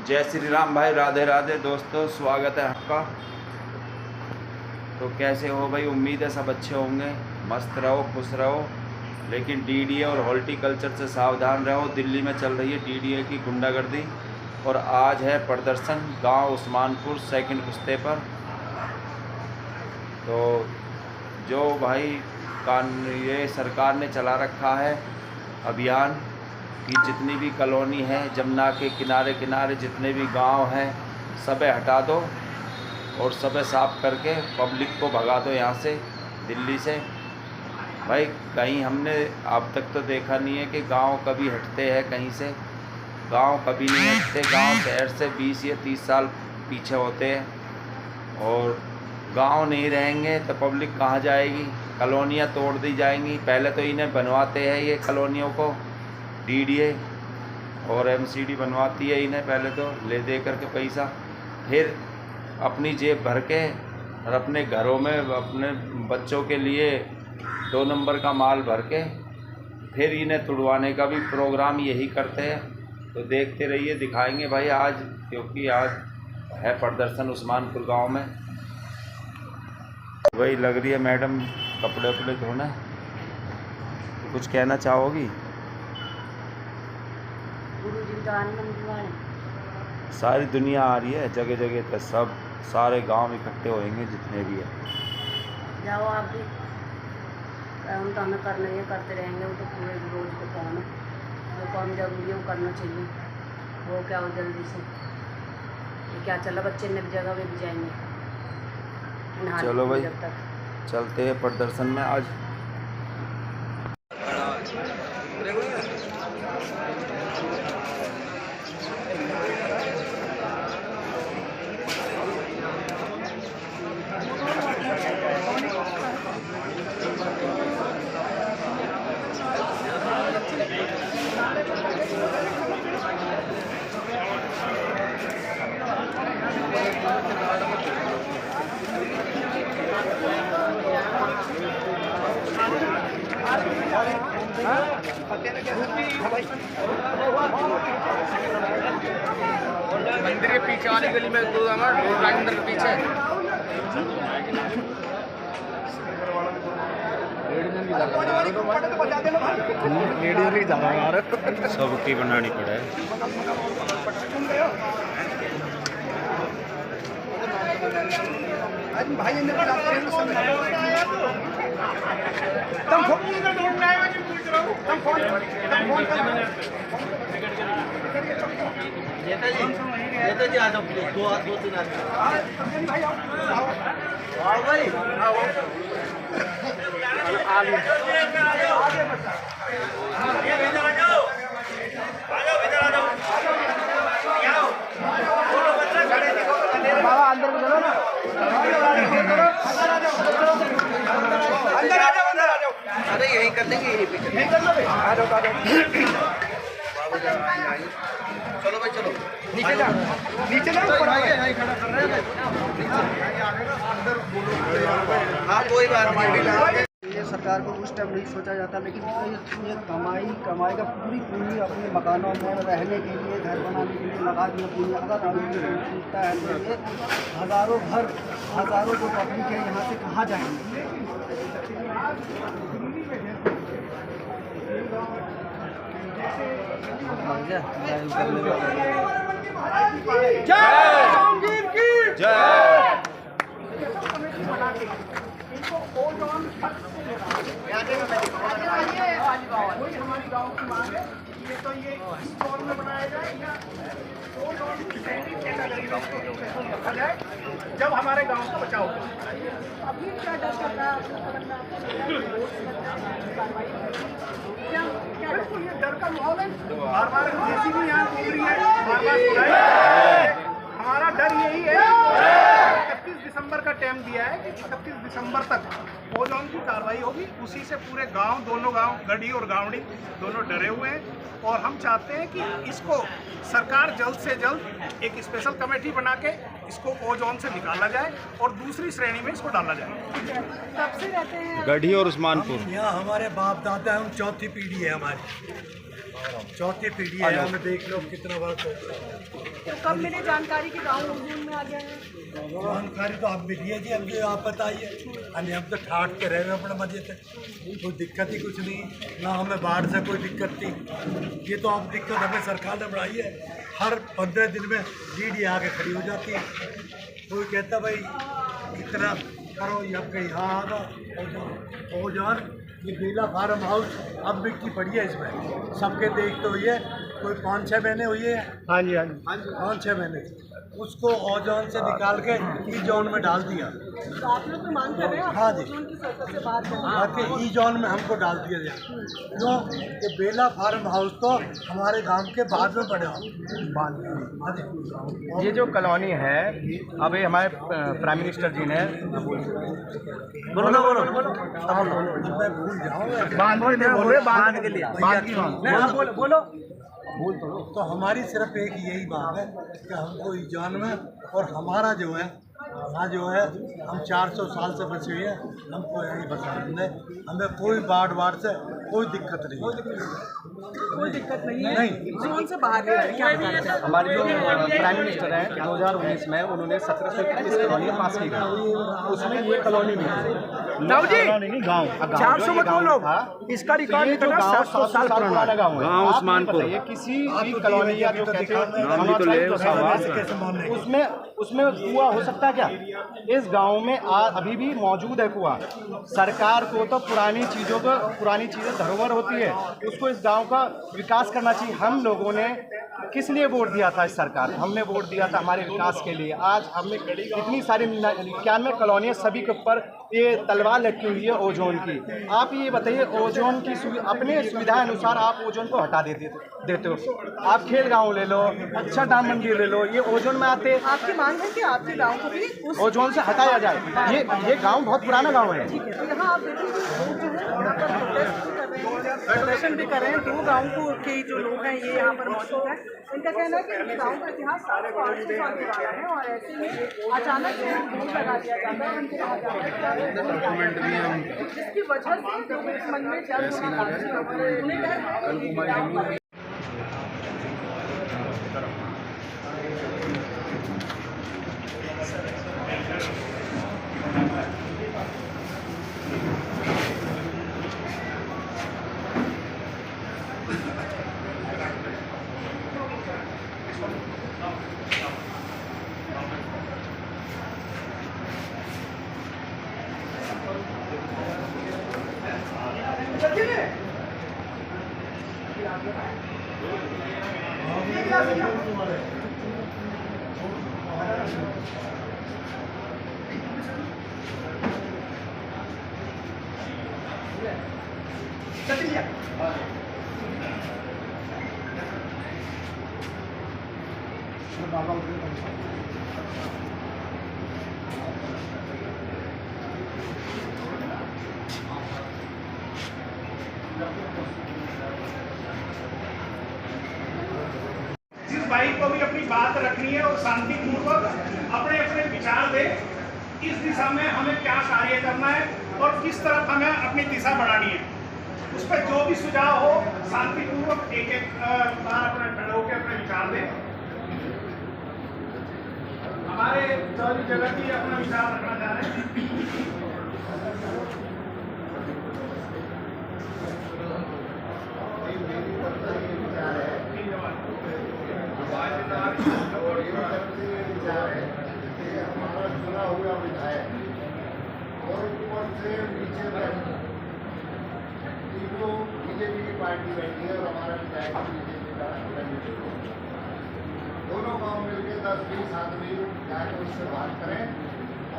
जय श्री राम भाई, राधे राधे दोस्तों, स्वागत है आपका। तो कैसे हो भाई? उम्मीद है सब अच्छे होंगे, मस्त रहो, खुश रहो। लेकिन डीडीए और हॉर्टिकल्चर से सावधान रहो। दिल्ली में चल रही है डीडीए की गुंडागर्दी और आज है प्रदर्शन गांव उस्मानपुर सेकंड पुस्ते पर। तो जो भाई ये सरकार ने चला रखा है अभियान कि जितनी भी कॉलोनी है, जमुना के किनारे किनारे जितने भी गांव हैं, सबे हटा दो और सबे साफ़ करके पब्लिक को भगा दो यहाँ से, दिल्ली से। भाई कहीं हमने अब तक तो देखा नहीं है कि गांव कभी हटते हैं कहीं से। गांव कभी नहीं हटते। गांव शहर से 20 या 30 साल पीछे होते हैं और गांव नहीं रहेंगे तो पब्लिक कहाँ जाएगी? कॉलोनियाँ तोड़ दी जाएंगी। पहले तो इन्हें बनवाते हैं ये कॉलोनियों को, डीडीए और एमसीडी बनवाती है इन्हें, पहले तो ले दे करके पैसा, फिर अपनी जेब भर के और अपने घरों में अपने बच्चों के लिए 2 नंबर का माल भर के फिर इन्हें तुड़वाने का भी प्रोग्राम यही करते हैं। तो देखते रहिए, दिखाएंगे भाई आज, क्योंकि आज है प्रदर्शन उस्मानपुर गांव में। वही लग रही है मैडम कपड़े वपड़े धोना। तो कुछ कहना चाहोगी? सारी दुनिया आ रही है, जगह जगह पे सब सारे गांव इकट्ठे होंगे जितने भी है। जाओ आप भी, हम तो हमें करना ही करते रहेंगे। वो तो पूरे रोज को काम है, जो काम जरूरी है वो करना चाहिए। वो क्या हो जल्दी से, ये क्या चला, बच्चे नई जगह पे भी जाएंगे। चलो भाई चलते हैं प्रदर्शन में आज। मंदिर के पीछे वाली गली में दो राजेंद्र के पीछे सबकी बनानी पड़े। नेताजी आ जाओ प्लीज, 2-3 आदमी भाई अंदर में चलो ना, अंदर आ जाओ। अरे यही कर देंगे, यही पीछे नहीं कर लो भाई, आ जाओ चलो भाई, चलो नीचे जाओ भाई, खड़ा कर रहे हैं। हाँ कोई बात नहीं। ये सरकार को उस टाइम नहीं सोचा जाता, लेकिन ये कमाई का पूरी अपने मकानों में रहने के लिए, घर बनाने के लिए लगा दिया पूरी। अगर टूटता है तो ये हज़ारों जो पब्लिक है यहाँ से कहाँ जाएंगे? हमारी गांव की मांग है। ये तो ये इस जोन में बनाया जाए या वो जोन कैटेगरी में रखा जाए, जब हमारे गांव का बचाव हो। अभी क्या डर कर रहा है? बिल्कुल ये डर का माहौल है। बार जेसीबी यहाँ घूम रही है, बार हमारा डर यही है। 31 दिसंबर का टाइम दिया है कि 31 दिसंबर तक ओजोन की कार्रवाई होगी। उसी से पूरे गांव, दोनों गांव गढ़ी और गावड़ी दोनों डरे हुए हैं और हम चाहते हैं कि इसको सरकार जल्द से जल्द एक स्पेशल कमेटी बना के इसको ओजोन से निकाला जाए और दूसरी श्रेणी में इसको डाला जाए। कब से रहते हैं गढ़ी और उस्मानपुर? यहाँ हमारे बाप दादा हैं, 4थी पीढ़ी है हमारी। चौथी पीढ़ी है, हमें देख लो कितना वर्ष हो गया। तो कब मिली जानकारी कि गाँव ओजोन में आ गया है? जानकारी तो आप मिली है जी, अब जो आप बताइए। हम तो ठाट के रहे हैं अपने मजे से, कोई दिक्कत ही कुछ नहीं, ना हमें बाढ़ से कोई दिक्कत थी। ये तो आप दिक्कत हमें सरकार ने बढ़ाई है, हर 15 दिन में डीडी आके खड़ी हो जाती है। कोई कहता भाई इतना करो, अब कहीं यहाँ आगा ओजोन, ये बेला फार्म हाउस अब मिट्टी पड़ी है इसमें, सबके देखते हुए कोई 5-6 महीने हुई है। हाँ जी, हाँ जी, 5-6 महीने उसको ओजोन से निकाल के ई जोन में डाल दिया। तो आप लोग तो मांग कर रहे हैं? हाँ जी, ओजोन की सरकार से बात करें। बाकी ई जोन में हमको डाल दिया गया, क्यों कि बेला फार्म हाउस तो हमारे गांव के बाद में पड़े। ये जो कॉलोनी है, अब ये हमारे प्राइम मिनिस्टर जी ने बोलो मैं भूल जाऊँ तो हमारी सिर्फ एक यही बात है कि हमको ई जान में, और हमारा जो है यहाँ जो है हम 400 साल से बचे हुए हैं, हमको यहीं बसा है, हमें कोई बाढ़ से कोई दिक्कत नहीं, कोई दिक्कत नहीं है। नहीं जोन से बाहर है क्या? हमारे जो प्राइम मिनिस्टर हैं 2019 में उन्होंने 1731 कॉलोनी पास की गई, उसमें ये कॉलोनी भी थी। गाँव 400 लोग, इसका रिकॉर्ड ये जो 700 साल पुराना गाँव है, गाँव उस्मानपुर, ये किसी भी कॉलोनी या जो कहते हैं उसमें कुआं हो सकता है क्या? इस गांव में अभी भी मौजूद है कुआं। सरकार को तो पुरानी चीज़ें धरोहर होती है, उसको इस गांव का विकास करना चाहिए। हम लोगों ने किस लिए वोट दिया था? इस सरकार हमने वोट दिया था हमारे विकास के लिए। आज हमने इतनी सारी 91 कॉलोनियाँ, सभी के ऊपर ये तलवार लटकी हुई है ओजोन की। आप ये बताइए, ओजोन की अपने सुविधा अनुसार आप ओजोन को हटा देते हो। आप खेल गाँव ले लो, अच्छा दाम मंदिर ले लो, ये ओजोन में आते। आपकी मांग है कि आपके गाँव को भी उस ओजोन से हटाया जाए। ये गांव बहुत पुराना गांव है। ठीक है, तो यहाँ आप देखिए लोग जो है यहाँ पर प्रदर्शन भी कर रहे हैं। 2 गाँव के जो लोग हैं ये यहाँ पर मौजूद हैं। इनका कहना है कि इनके गाँव का इतिहास 700-800 साल पुराना है और ऐसे ही अचानक से बोर्ड लगा दिया जाता है, उनको कहा जाता है, जिसकी वजह से लोगों के मन में डर होना। जिस भाई को भी अपनी बात रखनी है और शांतिपूर्वक अपने अपने विचार दे, इस दिशा में हमें क्या कार्य करना है और किस तरफ हमें अपनी दिशा बढ़ानी है, उस पर जो भी सुझाव हो शांतिपूर्वक एक बार अपने खड़े होकर अपने विचार दें। हमारे चौधरी जगत जी अपना विचार रखना चाह रहे हैं। हमारा चुना हुआ विधायक और ऊपर से नीचे तक तीनों बीजेपी की पार्टी बैठी है और हमारा विधायक बीजेपी का दोनों गाँव मिलकर 10-20 आदमी जाकर उससे बात करें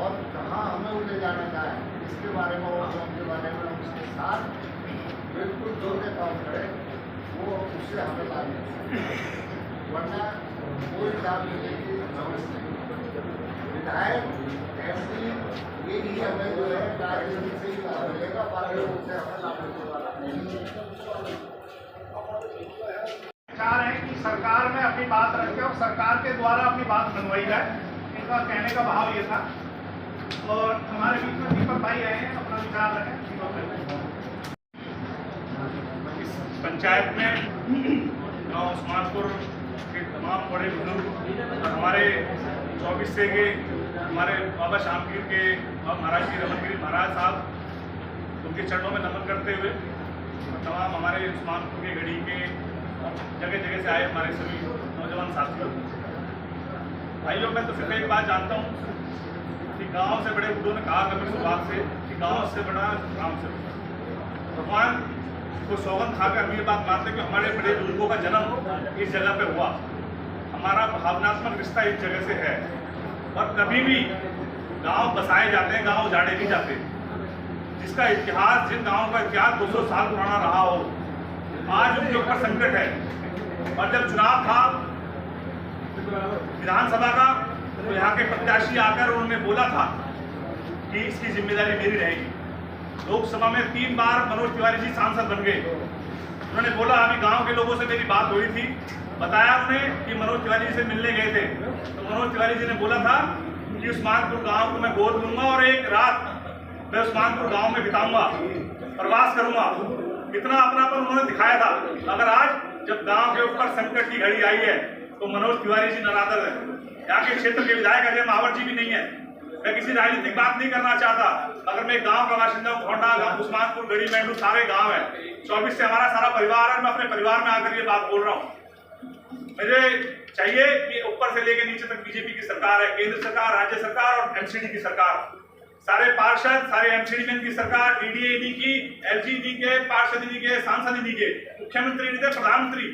और कहाँ हमें उसे जाना चाहें इसके बारे में और के बारे में उसके साथ बिल्कुल जो के काम करें वो उससे हमें लाने, वरना कोई काम नहीं की समझ नहीं। विधायक एमपी यही हमें जो है राजनीति से ही लाभ मिलेगा, बाकी उससे हमें लाभ मिलने वाला नहीं। चाह रहे हैं कि सरकार में अपनी बात रखें और सरकार के द्वारा अपनी बात मनवाई जाए, इनका कहने का भाव ये था। और हमारे बीच में दीपक भाई आए हैं, अपना विचार रखें। दीपक भाई, इस पंचायत में गाँव उस्मानपुर के तमाम बड़े बुजुर्ग और हमारे 24 से के हमारे बाबा शामगीर के और महाराज जी रमनगिरी महाराज साहब, उनके चरणों में नमन करते हुए और तमाम हमारे उस्मानपुर के गढ़ी के जगह जगह से आए हमारे सभी नौजवान साथियों, भाइयों, मैं तो सिर्फ एक बात जानता हूँ कि गांव से बड़े बुजुर्गों ने कहा कभी शुरुआत से कि गांव से बड़ा गांव से बड़ा। भगवान को सौगंध खाकर हम ये बात मानते हैं कि हमारे बड़े बुजुर्गों का जन्म इस जगह पे हुआ, हमारा भावनात्मक रिश्ता इस जगह से है और कभी भी गांव बसाए जाते हैं, गांव उजाड़े नहीं जाते। जिसका इतिहास, जिन गाँव का इतिहास 200 साल पुराना रहा हो, आज उनके ऊपर संकट है। और जब चुनाव था विधानसभा का, तो यहाँ के प्रत्याशी आकर उन्होंने बोला था कि इसकी जिम्मेदारी मेरी रहेगी। लोकसभा में 3 बार मनोज तिवारी जी सांसद बन गए। उन्होंने बोला, अभी गांव के लोगों से मेरी बात हुई थी, बताया उन्हें कि मनोज तिवारी जी से मिलने गए थे, तो मनोज तिवारी जी ने बोला था कि उस्मानपुर गांव को मैं गोद लूंगा और एक रात मैं उस्मानपुर गांव में बिताऊंगा, प्रवास करूंगा। कितना अपनापन उन्होंने दिखाया था। अगर आज जब गांव के ऊपर संकट की घड़ी आई है तो मनोज तिवारी जी नरादर है। यहाँ के क्षेत्र के विधायक अजय महावर जी भी नहीं है। मैं किसी राजनीतिक बात नहीं करना चाहता, अगर मैं गांव का बाशिंदा हूँ, घोंडा गांव, उस्मानपुर, गढ़ी, मेंढू सारे गांव है। 24 से हमारा सारा परिवार है। मैं अपने परिवार में आकर ये बात बोल रहा हूँ। मुझे चाहिए कि ऊपर से लेकर नीचे तक बीजेपी की सरकार है, केंद्र सरकार, राज्य सरकार और एमसीडी की सरकार, सारे पार्षद, सारे एमसीडी में की सरकार, डीडीए इन्हीं की, एलजी इन्हीं के, पार्षद इन्हीं के, सांसद इन्हीं के, मुख्यमंत्री इन्हीं के, प्रधानमंत्री,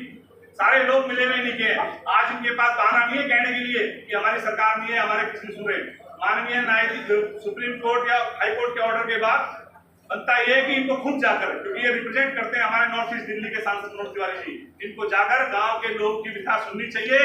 सारे लोग मिले हुए इन्हीं के। आज इनके पास बहाना नहीं है कहने के लिए कि हमारी सरकार नहीं है, हमारे किसी सुने। माननीय न्यायाधीश सुप्रीम कोर्ट या हाई कोर्ट के ऑर्डर के बाद बनता यह है कि इनको खुद जाकर, क्योंकि ये रिप्रेजेंट करते हैं हमारे नॉर्थ ईस्ट दिल्ली के सांसद मनोज तिवारी जी, इनको जाकर गांव के लोग की व्यथा सुननी चाहिए।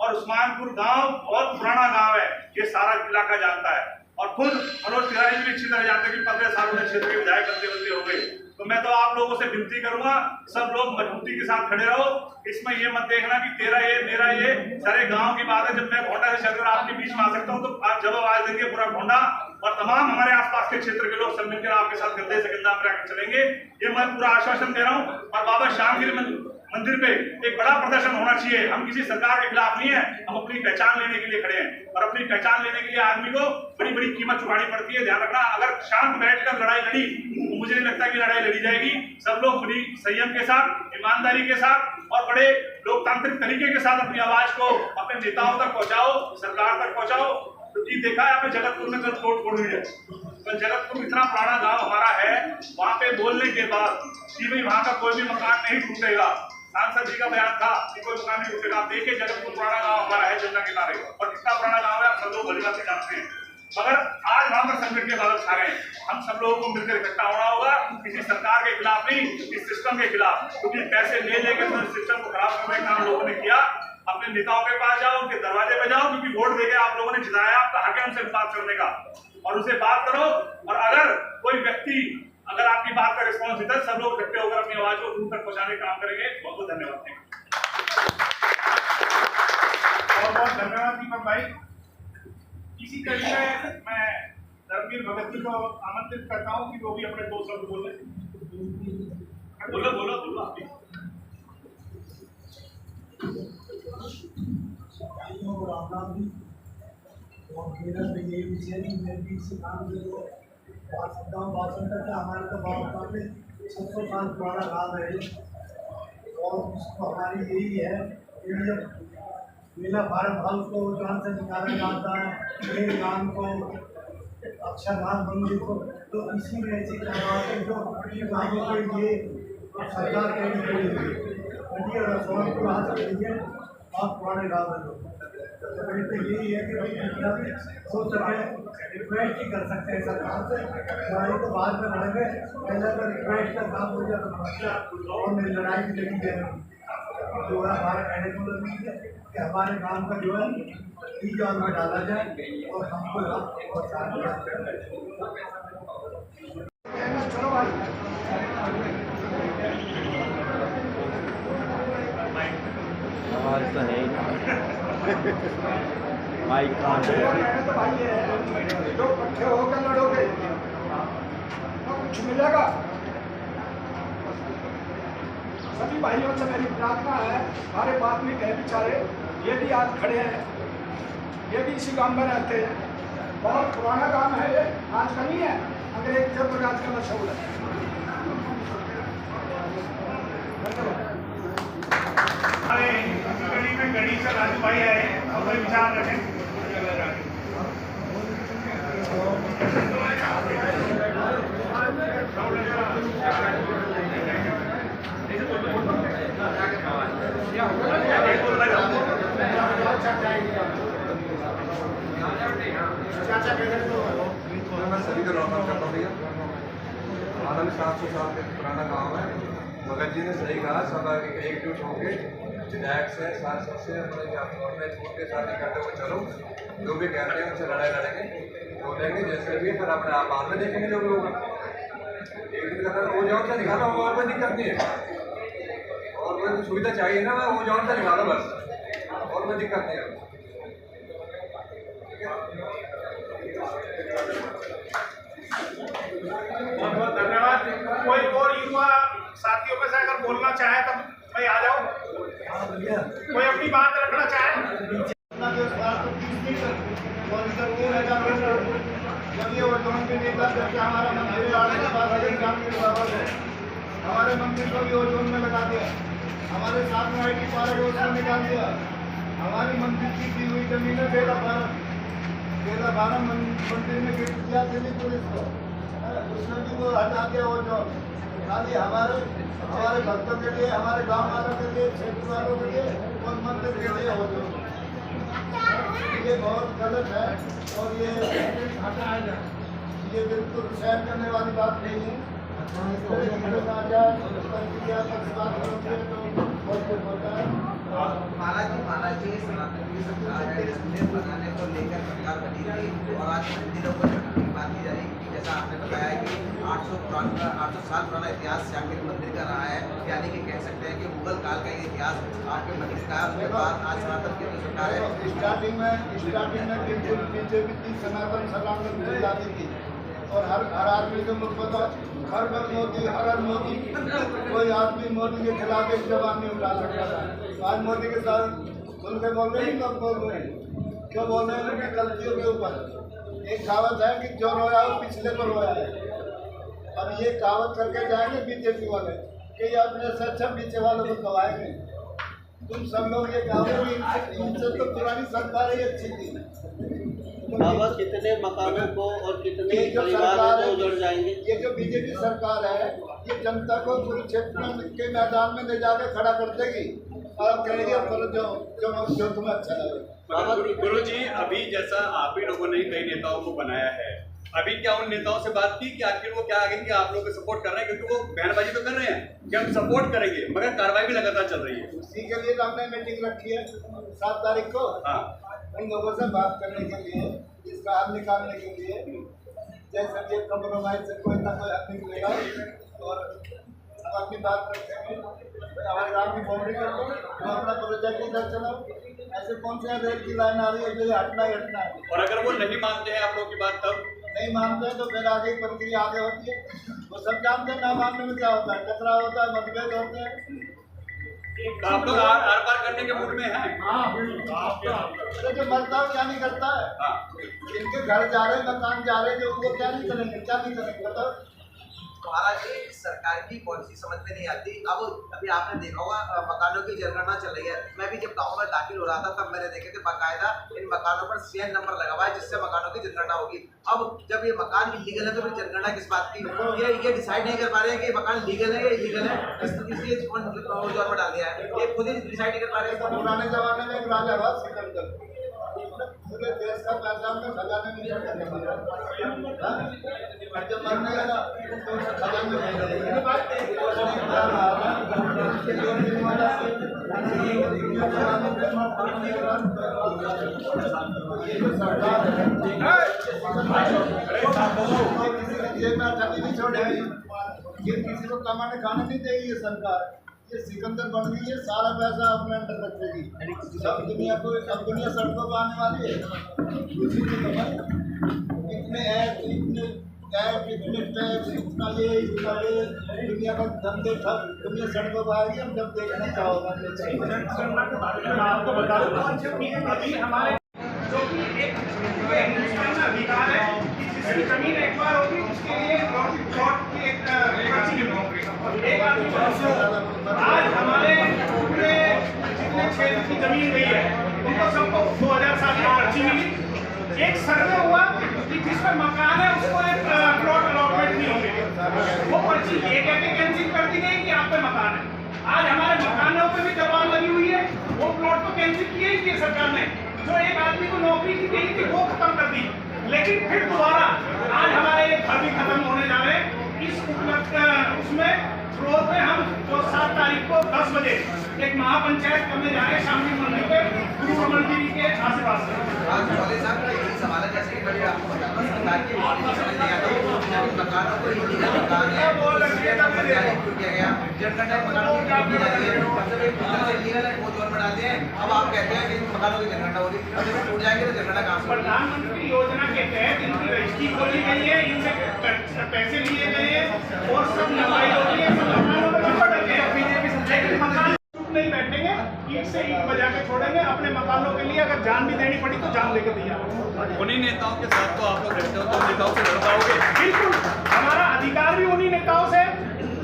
और उस्मानपुर गांव बहुत पुराना गांव है, ये सारा इलाका जानता है और खुद मनोज तिवारी जी भी अच्छी तरह जानते हैं कि 15 सालों में क्षेत्र के विधायक बनते हो गए। तो मैं तो आप लोगों से विनती करूंगा, सब लोग मजबूती के साथ खड़े रहो। इसमें ये मत देखना कि तेरा ये मेरा ये, सारे गांव की बात है। जब मैं घोंडा से चलकर आपके बीच में आ सकता हूँ तो आप जब आवाज देंगे पूरा घोंडा और तमाम हमारे आसपास के क्षेत्र के लोग सब मिलकर आपके साथ कंधे से कंधा मिलाकर चलेंगे। ये मैं पूरा आश्वासन दे रहा हूँ। और बाबा शामगिर मंदिर पे एक बड़ा प्रदर्शन होना चाहिए। हम किसी सरकार के खिलाफ नहीं है, हम अपनी पहचान लेने के लिए खड़े हैं और अपनी पहचान लेने के लिए आदमी को बड़ी बड़ी कीमत चुकानी पड़ती है। ध्यान रखना, अगर शांत बैठकर लड़ाई लड़ी तो मुझे नहीं लगता कि लड़ाई लड़ी जाएगी। सब लोग बड़ी संयम के साथ, ईमानदारी के साथ और बड़े लोकतांत्रिक तरीके के साथ अपनी आवाज को अपने नेताओं तक पहुंचाओ, सरकार तक पहुंचाओ। क्योंकि देखा है आपने जगतपुर में कल तोड़ फोड़ हुई है, तो जगतपुर इतना पुराना गांव हमारा है, वहां पे बोलने के बाद कि भाई वहां का कोई भी मकान नहीं टूटेगा। सांसद जी का बयान था कि कोई मकान नहीं टूटेगा। आप देखिए जगतपुर पुराना गांव हमारा है जमुना किनारे, और कितना पुराना गांव है आप सब लोग भली बात से जानते हैं। मगर आज वहां पर संकट के बादल छा रहे हैं। हम सब लोगों को मिलकर इकट्ठा होना होगा, किसी सरकार के खिलाफ नहीं, इस सिस्टम के खिलाफ। क्योंकि पैसे ले लेकर तो सिस्टम को खराब करने का काम लोगों ने किया। अपने नेताओं के पास जाओ, उनके दरवाजे पे जाओ, क्योंकि वोट देकर आप लोगों ने जिताया, आपका हक है उनसे बात करने का, और उनसे बात करो। और अगर कोई व्यक्ति अगर आपकी बात का रिस्पॉन्स देता है, सब लोग इकट्ठे होकर अपनी आवाज को दूर तक पहुंचाने का काम करेंगे। बहुत बहुत धन्यवाद। बहुत बहुत धन्यवाद दीपक भाई। इसी तरीके मैं धर्मवीर भगत जी को आमंत्रित करता हूँ कि वो भी अपने 2 शब्द बोले। बोलो बोलो बोलो आप भी। और मेरा तो ये विषय नहीं, मैं भी इसी काम से भाषण करके हमारे तो बाबा में 700 साल पुराना गाँव है और उसको हमारी यही है कि जब मेला भारत हाउस को जान से निकाला जाता है, मेरे गाँव को अक्षरधाम मंदिर को, तो इसी में ऐसी करवाते जो गाँवों के लिए सरकार के लिए और सोनपुर हाथ करिए और पुराने गाँव में लोग तो यही है कि भाई सोच सके रिक्वेस्ट ही कर सकते हैं सरकार से। लड़ाई तो बाद में लड़ेंगे, पहले तो रिक्वेस्ट का काम हो जाए और लड़ाई की लगी जाए। जो है हमारे कहने को लगी है कि हमारे काम का जो है ई जॉन में डाला जाए और हमको बहुत सारा आवाज तो है माइक कहाँ है? कुछ मिलेगा। सभी भाइयों से मेरी प्रार्थना है, हमारे बातमी है बेचारे, ये भी आज खड़े हैं, ये भी इसी गांव में रहते हैं। बहुत पुराना गांव है ये, आज का नहीं है, अंग्रेज जबरदस्त का मशहूर है। गली में गड़ी से राजू भाई आए, अपने विचार रखें। मैं सभी का रौनक करता हूँ भैया। हमारा भी 700 साल का पुराना गांव है। भगत जी ने सही कहा, सब एकजुट होंगे, विधायक से साथ सबसे छोड़ के साथ इकट्ठे हो चलो, जो भी कहते हैं उनसे लड़ाई लड़ेंगे, बोलेंगे जैसे भी, फिर अपने आप बाद में देखेंगे जो भी होगा। एक दिन का वो जॉन से निकालो, और कोई दिक्कत नहीं है, और कोई सुविधा चाहिए ना, वो जॉन से निकालो बस, और कोई दिक्कत नहीं है। बहुत बहुत धन्यवाद। कोई और युवा साथियों में से अगर बोलना चाहे तो भाई आ जाओ, कोई अपनी बात रखना चाहे। हमारे मंदिर को भी ओजोन में लगा दिया, हमारे साथ में IT पार्क उसमें निकाल दिया, हमारी मंदिर की हुई जमीनें बेला फार्म मंदिर में गिर दिया दिल्ली पुलिस को, उसने भी वो हटा दिया वो जो खाली हमारे भक्तों के लिए, हमारे गांव वालों के लिए, क्षेत्र वालों के लिए और मंदिर के लिए हो जो ये बहुत गलत है और ये बिल्कुल सहन करने वाली बात नहीं है। महाराज जी सनातन सरकार है, मंदिर बनाने को लेकर सरकार बनी थी और आज मंदिरों को चढ़ाने की बात की जा रही है। जैसा आपने बताया कि 800 साल पुराना इतिहास श्यामगिरी मंदिर का रहा है, यानी कि कह सकते हैं कि मुगल काल का ये इतिहास आपके मंदिर का है। उसके बाद आज सनातन की सरकार है। स्टार्टिंग में बिल्कुल बीजेपी की सनातन जाती थी और हर आदमी को मुझको तो हर मोदी कोई आदमी मोदी के खिलाफ एक जवाब नहीं उठा सकता था। आज मोदी के साथ खुल के बोल रहे हैं, कब बोल रहे हैं, क्यों बोल रहे हैं उनकी गलतियों के ऊपर। एक कहावत है कि जो रोया वो पिछले पर रोया है, अब ये कहावत करके जाएंगे बीजेपी वाले कि अपने से अच्छा पीछे वालों को दबाएंगे। तुम सब लोग ये कहो कि इनसे तो पुरानी सरकार ही अच्छी थी। बाबा कितने मकानों को और कितने परिवारों को उजड़ जाएंगे? ये जो बीजेपी सरकार है ये जनता को कुरुक्षेत्र के मैदान में ले जाकर खड़ा कर देगी और कहेगी जो तुम्हें अच्छा लगे। गुरु जी, अभी जैसा आप ही लोगों ने कई नेताओं को बनाया है, अभी क्या उन नेताओं से बात की कि आखिर वो क्या आगे कि आप लोगों को सपोर्ट कर रहे हैं? क्योंकि वो बयानबाजी तो कर रहे हैं कि हम सपोर्ट करेंगे, मगर कार्रवाई भी लगातार चल रही है। उसी के लिए तो हमने मीटिंग रखी है 7 तारीख को। हाँ, उन लोगों से बात करने के लिए, इसका हल निकालने के लिए, जैसे ये कंप्रोमाइज से कोई ना कोई हल निकलेगा और हम अपनी बात रखेंगे। हमारे गाँव की बाउंड्री कर दो, हम अपना प्रोजेक्ट इधर चलाओ। ऐसे कौन से रेल की लाइन आ रही है जो हटना ही हटना है। और अगर वो नहीं मानते हैं आप लोगों की बात, तब नहीं मानते हैं तो फिर आगे प्रक्रिया आगे होती है। वो सब जानते हैं ना मानने में क्या होता है, टकराव होता है, मतभेद होते हैं। तो आप लोग आर पार करने के मूड में हैं? अरे जो मरता है क्या नहीं करता है, इनके घर जा रहे, मकान जा रहे, जो वो क्या नहीं करेंगे बताओ। महाराज जी, सरकार की पॉलिसी समझ में नहीं आती। अब अभी आपने देखा होगा मकानों की जनगणना चल रही है। मैं भी जब गाँव में दाखिल हो रहा था तब मैंने देखे थे बाकायदा इन मकानों पर CN नंबर लगा हुआ है जिससे मकानों की जनगणना होगी। अब जब ये मकान इलीगल है तो फिर जनगणना किस बात की? ये डिसाइड नहीं कर पा रहे हैं कि मकान लीगल है या इलीगल है, इसलिए जोर में डाल दिया है। ये खुद ही डिसाइड नहीं कर पा रहे हैं। पुराने जमाने में एक राजा हुआ सिकंदर, पूरे देश का पैसा में खजाने में जब मरने लगा तो खजाने नहीं छोड़ेगी, ये किसी को कमाने खाने नहीं देगी ये सरकार। ये सिकंदर बन गई है, सारा पैसा अपने अंदर रखेगी। सब दुनिया सड़कों पर आने वाली है। इतने टैक्स इतने टैक्स इतना ये दुनिया का धंधे ठप दुनिया सड़कों पर आएगी। हम जब देखना चाहोगा आपको बता दूं कि अभी हमारे जो कि एक हिंदुस्तान का अधिकार है कि जिसकी जमीन एक बार होगी उसके लिए प्लॉट की एक पर्ची मिलेगी। एक आदमी आज हमारे पूरे जितने क्षेत्र की जमीन गई है उनको सबको 2000 साल की पर्ची मिली। एक सर्वे हुआ कि जिस पर मकान है उसको एक प्लॉट अलॉटमेंट नहीं होगी। वो पर्ची ये कह के कैंसिल कर दी गई कि आप पे मकान है। आज हमारे मकानों पे भी दबाव लगी हुई है। वो प्लॉट तो कैंसिल किए ही किए सरकार ने। जो एक आदमी को नौकरी की गई थी वो खत्म कर दी, लेकिन फिर दोबारा आज हमारे घर भी खत्म होने जा रहे हैं। इस उसमें फ्लोर पे हम जो 7 तारीख को 10 बजे एक महापंचायत करने जा रहे हैं शामली मंदिर पे गुरु रमन गिरी के आशीर्वाद से। आज वाले साहब का यही सवाल है, जैसे कि मैंने आपको बताया सरकार की पॉलिसी समझ नहीं आती। मकानों को इलीगल मकान है क्यों किया गया, जनगणना मकानों की की जा रही है, मतलब एक इलीगल है वो जोर बढ़ाते हैं। अब आप कहते हैं कि मकानों की जनगणना हो रही है, अब जब टूट जाएंगे तो जनगणना कहाँ से? प्रधानमंत्री योजना के तहत इनकी रजिस्ट्री खोली गई है, इनसे पैसे लिए गए हैं और सब नफाई हो रही है, सब मकानों में नंबर डले हैं। बीजेपी लेकिन मकान चुप नहीं बैठेंगे, ईंट से ईंट बजा के छोड़ेंगे। अपने मकानों के लिए अगर जान भी देनी पड़ी तो जान लेके तैयार हो। उन्हीं नेताओं के साथ तो आप लोग रहते हो, तो नेताओं से लड़ पाओगे? बिल्कुल, हमारा अधिकार भी उन्हीं नेताओं से।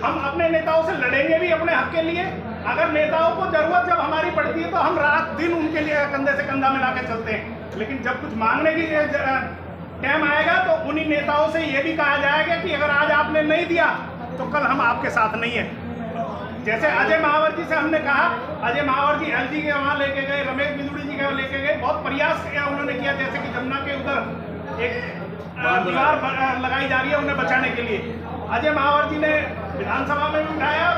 हम अपने नेताओं से लड़ेंगे भी अपने हक के लिए। अगर नेताओं को जरूरत जब हमारी पड़ती है तो हम रात दिन उनके लिए कंधे से कंधा मिला के चलते हैं, लेकिन जब कुछ मांगने की टाइम आएगा तो उन्हीं नेताओं से ये भी कहा जाएगा कि अगर आज आपने नहीं दिया तो कल हम आपके साथ नहीं है। जैसे अजय महावर जी से हमने कहा, अजय महावर जी एलजी के वहाँ लेके गए, रमेश बिजुड़ी जी के लेके गए, बहुत प्रयास किया उन्होंने किया। जैसे कि जमुना के उधर एक दीवार लगाई जा रही है उन्हें बचाने के लिए, अजय महावर जी ने विधानसभा में भी उठाया।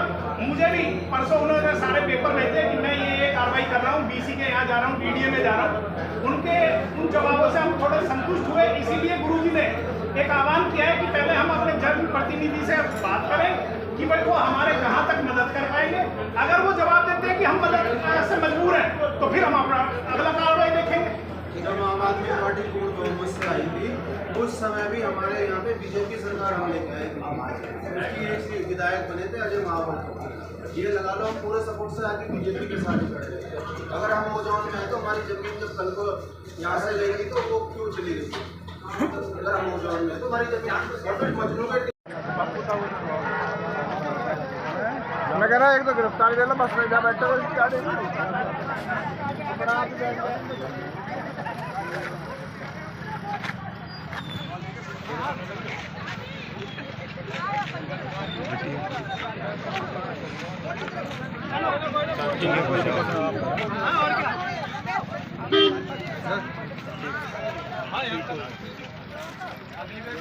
मुझे भी परसों उन्होंने सारे पेपर भेजे कि मैं ये कार्रवाई कर रहा हूँ, बीसी के यहाँ जा रहा हूँ, डीडीए में जा रहा हूँ। उनके उन जवाबों से हम थोड़े संतुष्ट हुए, इसीलिए गुरुजी ने एक आह्वान किया है कि पहले हम अपने जन प्रतिनिधि से बात करें कि भाई वो हमारे कहाँ तक मदद कर पाएंगे। अगर वो जवाब देते हैं कि हम मदद से मजबूर हैं तो फिर हम अपना अगला कार्रवाई देखेंगे। जब आम आदमी पार्टी पूर्ण बहुमत से आई थी उस समय भी हमारे यहाँ पे बीजेपी सरकार हम लेके आए थे, उसकी एक विधायक बने थे अजय महावर। ये लगा लो हम पूरे सपोर्ट से आके बीजेपी के साथ खड़े थे। अगर हम मौजूद में हैं तो हमारी जमीन जब कल को यहाँ से ले गई तो वो क्यों चली गई? अगर हम मौजूद में तो हमारी जमीन मजलूम है। मैं कह रहा एक तो गिरफ्तारी दे लो बस में जा बैठे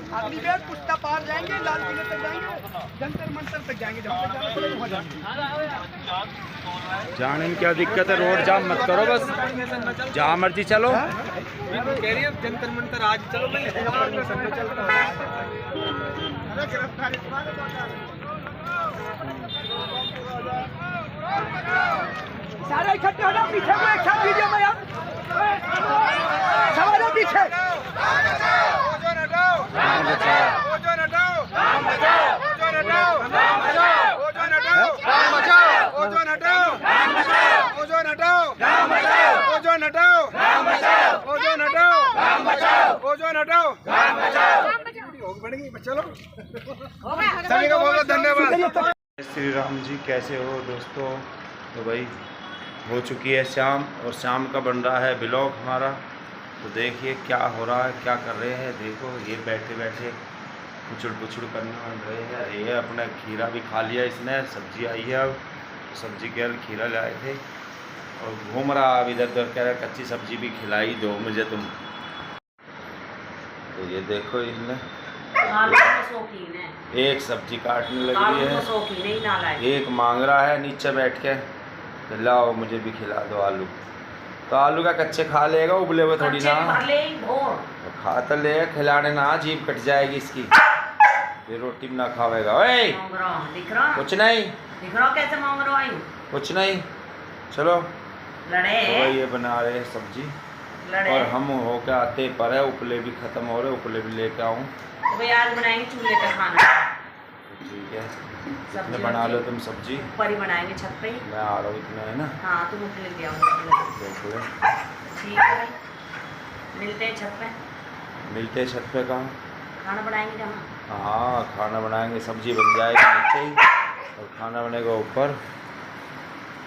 अगली बार पुष्टा पार जाएंगे, लाल किले तक जाएंगे, जंतर मंतर तक जाएंगे, जहाँ तक जाना पड़ेगा वहाँ जाएंगे। जाने में क्या दिक्कत है, रोड जाम मत करो, बस जहाँ मर्जी चलो। कह रही है जंतर मंतर आज चलो भाई, सारे इकट्ठे हो जाओ पीछे में, एक साथ वीडियो में यार सवाल पीछे। चलो सभी का बहुत धन्यवाद। श्री राम जी, कैसे हो दोस्तों? तो भाई हो चुकी है शाम और शाम का बन रहा है ब्लॉग हमारा। तो देखिए क्या हो रहा है, क्या कर रहे हैं। देखो ये बैठे बैठे पुछड़ पुछड़ करने बन रहे हैं। ये अपना खीरा भी खा लिया इसने, सब्जी आई है, अब सब्जी के खीरा लाए थे और घूम रहा अब इधर उधर, कह रहा कच्ची सब्जी भी खिलाई दो मुझे तुम। तो ये देखो इसने एक सब्जी काटने लग रही है, एक मांग रहा है नीचे बैठ के तो लाओ मुझे भी खिला दो आलू। तो आलू का कच्चे खा लेगा, उबले हुए थोड़ी ना। तो खा तो ले, खिलाने ना जीभ कट जाएगी इसकी, ये रोटी भी ना खावेगा। ओए कुछ नहीं कुछ नहीं, चलो। तो ये बना रहे हैं सब्जी और हम होके आते पर है, उपले भी ख़त्म हो रहे, उपले भी लेके आऊँ। तो भाई आज बनाएंगे चूल्हे पे खाना। ठीक है, सब्जी इतने बना लो तुम सब्जी, ऊपर ही बनाएंगे छत पे ही। मैं आ रहा हूँ इतने, है ना? हाँ तुम उठे ले आओगे। बिल्कुल। ठीक है, मिलते हैं छत पे। मिलते हैं छत पे कहाँ? खाना बनाएंगे जहाँ। हाँ खाना बनाएंगे, सब्जी बन जाएगी नीचे ही और खाना बनेगा ऊपर।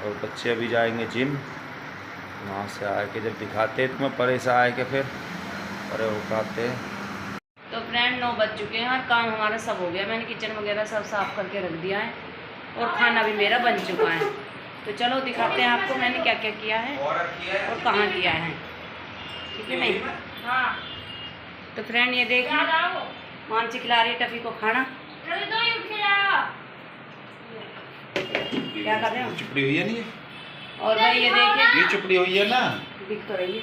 और बच्चे अभी जाएंगे जिम, वहाँ से आके जब दिखाते हैं तुम्हें, परे से आए के फिर परे होकर आते हैं। तो फ्रेंड 9 बज चुके हैं और काम हमारा सब हो गया। मैंने किचन वगैरह सब साफ़ करके रख दिया है और खाना भी मेरा बन चुका है। तो चलो दिखाते हैं आपको मैंने क्या क्या किया है और कहाँ किया है। ठीक है नहीं? हाँ। तो फ्रेंड ये देखिए, मानसी खिला रही है टफी को खाना। क्या कर रहे हो? चुपड़ी हुई है नहीं? और भाई ये देखिए, ये चुपड़ी हुई है ना? दिख तो रही है।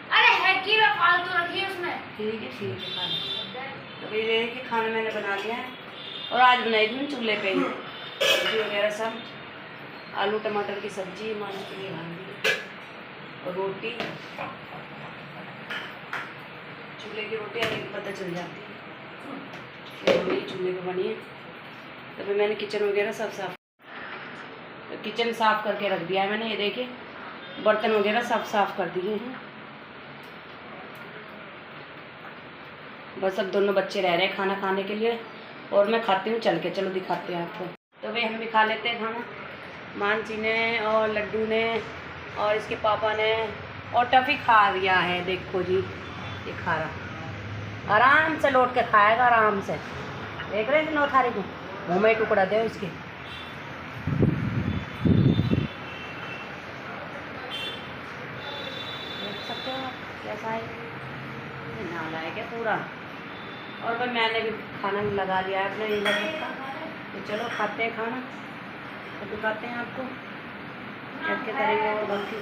अरे है कि मैं फालतू रखी है उसमें। ठीक है खाना। तो ये देखिए खाना मैंने बना लिया है और आज बनाई थी चूल्हे पे ही सब्जी वगैरह सब। आलू टमाटर की सब्जी मानो के लिए भांडी और रोटी। चूल्हे की रोटी आने की पता चल जाती है ये चूल्हे पे बनी है। तो फिर मैंने किचन वगैरह सब साफ, तो किचन साफ़ करके रख दिया है मैंने। ये देखिए बर्तन वगैरह सब साफ़ कर दिए हैं। बस अब दोनों बच्चे रह रहे हैं खाना खाने के लिए और मैं खाती हूँ चल के। चलो दिखाते हैं आपको। तो भाई हम भी खा लेते हैं खाना, मानसी ने और लड्डू ने और इसके पापा ने, और टफी खा लिया है। देखो जी ये खा रहा, आराम से लौट के खाएगा आराम से। देख रहे हैं 9 तारीख को मुँह में टुकड़ा दे उसके। देख सकते हो आप कैसा है, नालायक है पूरा। और भाई मैंने भी खाना लगा लिया है अपने इधर का। तो चलो खाते हैं खाना, तो दिखाते हैं आपको कैसे करेंगे और बाकी।